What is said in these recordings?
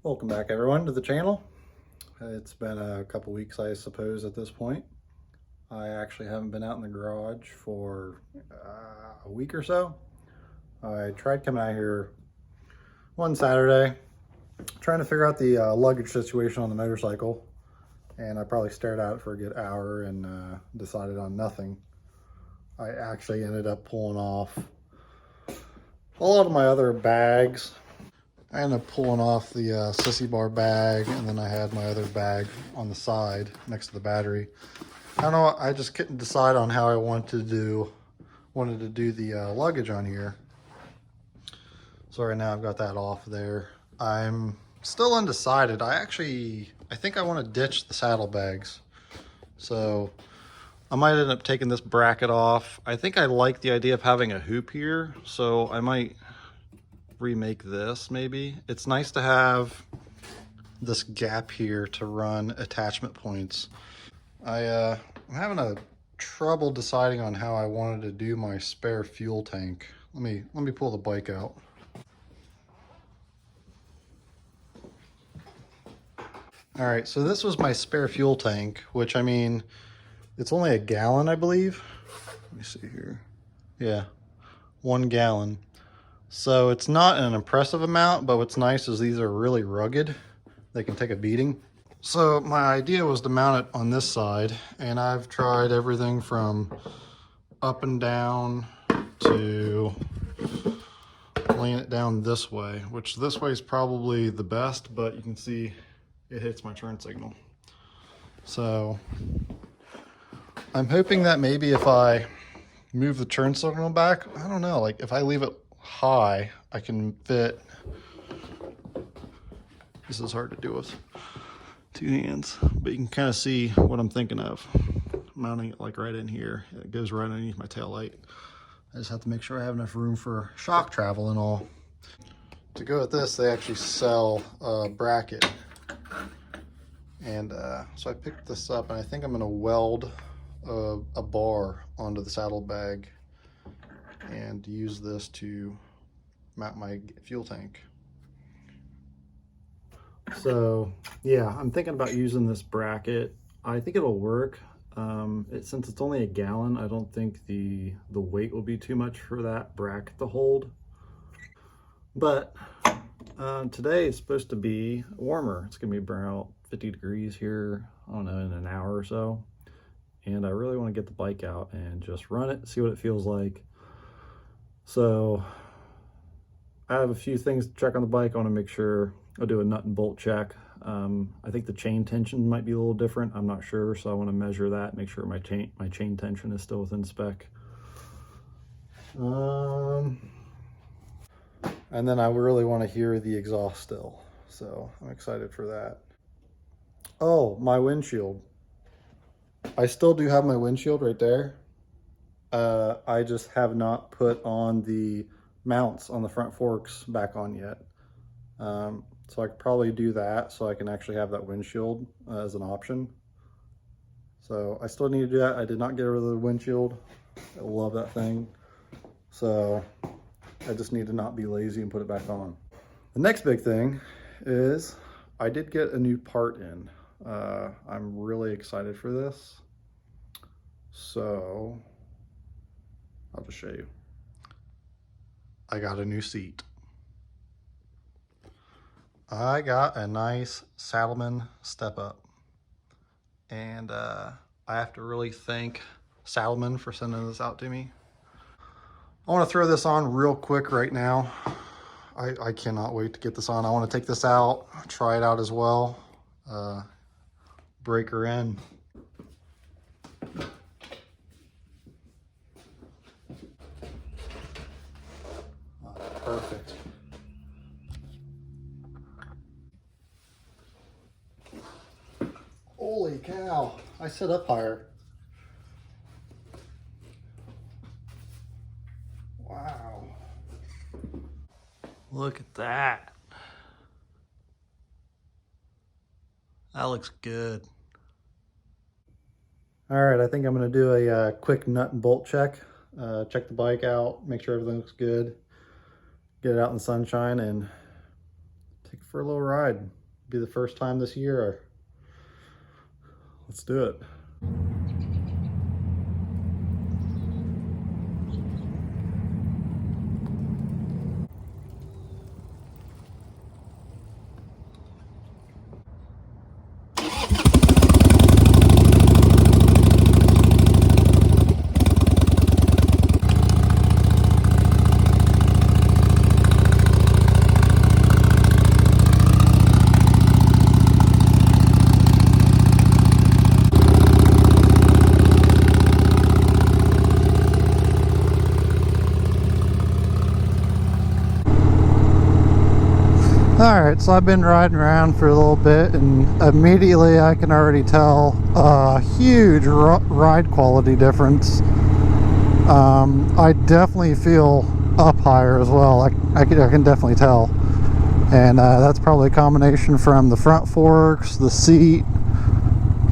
Welcome back everyone to the channel. It's been a couple weeks, I suppose, at this point. I actually haven't been out in the garage for a week or so. I tried coming out here one Saturday, trying to figure out the luggage situation on the motorcycle, and I probably stared at it for a good hour and decided on nothing. I actually ended up pulling off a lot of my other bags. I ended up pulling off the sissy bar bag, and then I had my other bag on the side next to the battery. I don't know, I just couldn't decide on how I wanted to do the luggage on here. So right now I've got that off there. I'm still undecided. I think I want to ditch the saddlebags. So I might end up taking this bracket off. I think I like the idea of having a hoop here, so I might remake this maybe. It's nice to have this gap here to run attachment points. I'm having a trouble deciding on how I wanted to do my spare fuel tank. Let me pull the bike out. All right, so this was my spare fuel tank, which, I mean, it's only a gallon, I believe. Let me see here. Yeah, 1 gallon. So it's not an impressive amount, but what's nice is these are really rugged. They can take a beating. So my idea was to mount it on this side, and I've tried everything from up and down to laying it down this way, which this way is probably the best, but you can see it hits my turn signal. So I'm hoping that maybe if I move the turn signal back, I don't know, like if I leave it high, I can fit. This is hard to do with 2 hands, but you can kind of see what I'm thinking of. Mounting it like right in here. It goes right underneath my tail light. I just have to make sure I have enough room for shock travel and all. To go with this, they actually sell a bracket. And so I picked this up, and I think I'm going to weld a bar onto the saddlebag and use this to mount my fuel tank. So yeah, I'm thinking about using this bracket. I think it'll work. Since it's only a gallon, I don't think the weight will be too much for that bracket to hold. But today is supposed to be warmer. It's gonna be about 50 degrees here, I don't know, in an hour or so. And I really want to get the bike out and just run it, see what it feels like. So I have a few things to check on the bike. I want to make sure I'll do a nut and bolt check. I think the chain tension might be a little different. I'm not sure, so I want to measure that, make sure my chain tension is still within spec. And then I really want to hear the exhaust still, so I'm excited for that. Oh, my windshield. I still do have my windshield right there. I just have not put on the mounts on the front forks back on yet. So I could probably do that so I can actually have that windshield as an option. So I still need to do that. I did not get rid of the windshield. I love that thing. So I just need to not be lazy and put it back on. The next big thing is I did get a new part in. I'm really excited for this. So I'll just show you. I got a new seat. I got a nice Saddleman step up. And I have to really thank Saddleman for sending this out to me. I want to throw this on real quick right now. I cannot wait to get this on. I want to take this out, try it out as well. Break her in. Perfect. Holy cow, I sit up higher. Wow. Look at that. That looks good. All right, I think I'm gonna do a quick nut and bolt check. Check the bike out, make sure everything looks good. Get it out in the sunshine and take a for a little ride. Be the first time this year. Let's do it. Alright, so I've been riding around for a little bit, and immediately I can already tell a huge ride quality difference. I definitely feel up higher as well. I can definitely tell. And that's probably a combination from the front forks, the seat.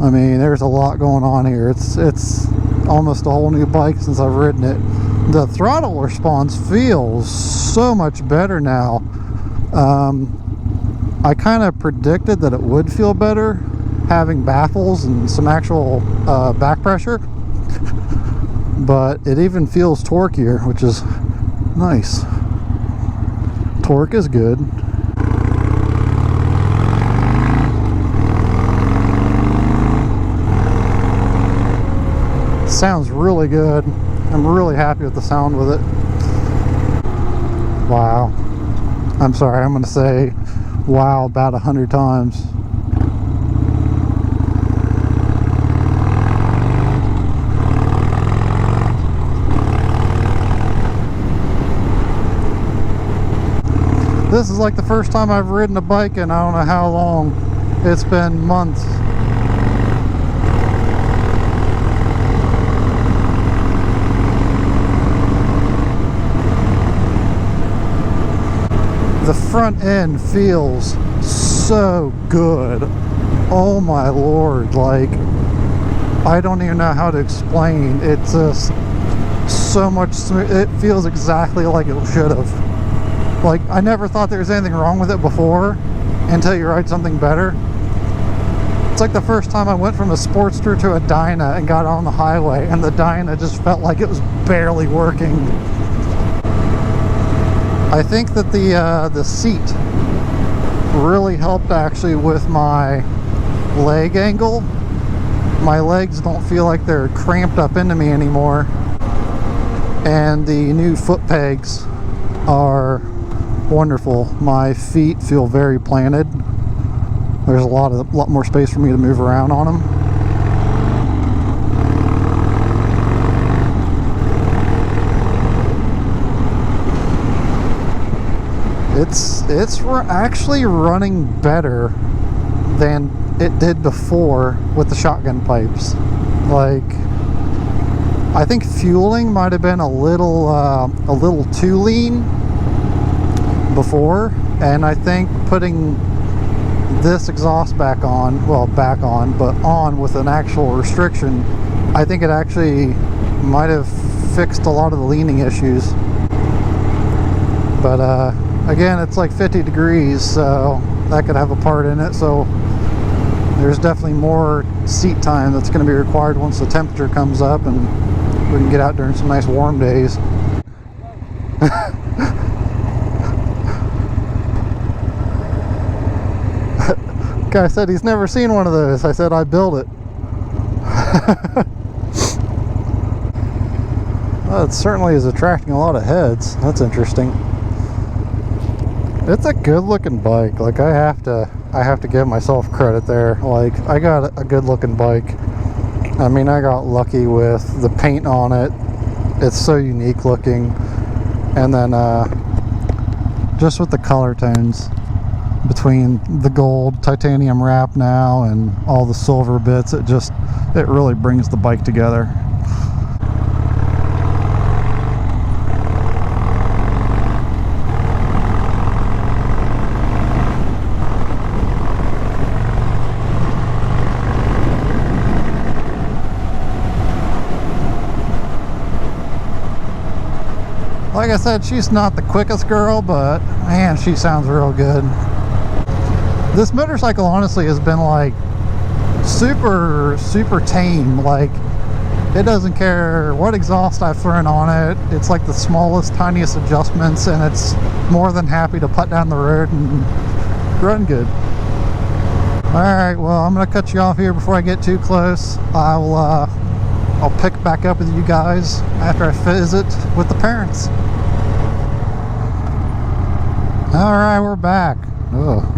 I mean, there's a lot going on here. It's almost a whole new bike since I've ridden it. The throttle response feels so much better now. I kind of predicted that it would feel better having baffles and some actual back pressure, but it even feels torqueier, which is nice. Torque is good. Sounds really good. I'm really happy with the sound with it. Wow. I'm sorry, I'm going to say wow about 100 times. This is like the first time I've ridden a bike in I don't know how long. It's been months. The front end feels so good. Oh my lord, like I don't even know how to explain. It's just so much smooth. It feels exactly like it should have. Like I never thought there was anything wrong with it before until you ride something better. It's like the first time I went from a Sportster to a Dyna and got on the highway, and the Dyna just felt like it was barely working. I think that the seat really helped actually with my leg angle. My legs don't feel like they're cramped up into me anymore, and the new foot pegs are wonderful. My feet feel very planted. There's a lot more space for me to move around on them. It's actually running better than it did before with the shotgun pipes. Like, I think fueling might have been a little too lean before, and I think putting this exhaust back on with an actual restriction, I think it actually might have fixed a lot of the leaning issues. But again, it's like 50 degrees, so that could have a part in it. So there's definitely more seat time that's going to be required once the temperature comes up and we can get out during some nice warm days. Guy said he's never seen one of those. I said I built it. Well, it certainly is attracting a lot of heads. That's interesting. It's a good looking bike. Like I have to give myself credit there. Like I got a good looking bike. I mean, I got lucky with the paint on it. It's so unique looking, and then just with the color tones between the gold titanium wrap now and all the silver bits, it really brings the bike together. Like I said, she's not the quickest girl, but man, she sounds real good. This motorcycle honestly has been like super tame. Like, it doesn't care what exhaust I've thrown on it. It's like the smallest, tiniest adjustments, and it's more than happy to putt down the road and run good. Alright, well, I'm going to cut you off here before I get too close. I'll pick back up with you guys after I visit with the parents. Alright, we're back. Ugh.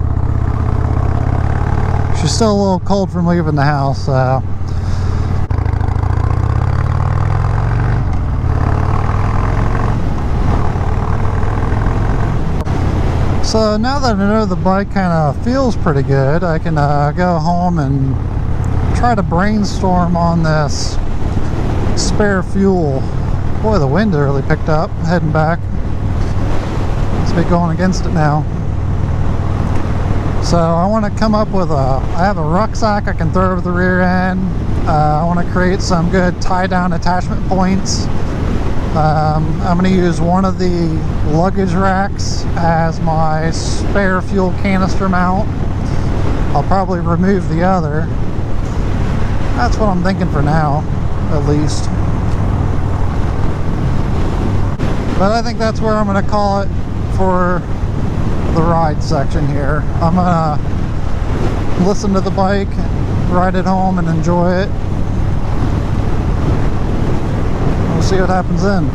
She's still a little cold from leaving the house, so... So now that I know the bike kind of feels pretty good, I can go home and try to brainstorm on this spare fuel. Boy, the wind really picked up heading back. Must be going against it now. So I want to come up with I have a rucksack I can throw over the rear end. I want to create some good tie-down attachment points. I'm going to use one of the luggage racks as my spare fuel canister mount. I'll probably remove the other. That's what I'm thinking for now, at least. But I think that's where I'm going to call it for the ride section here. I'm going to listen to the bike, ride it home, and enjoy it. We'll see what happens then.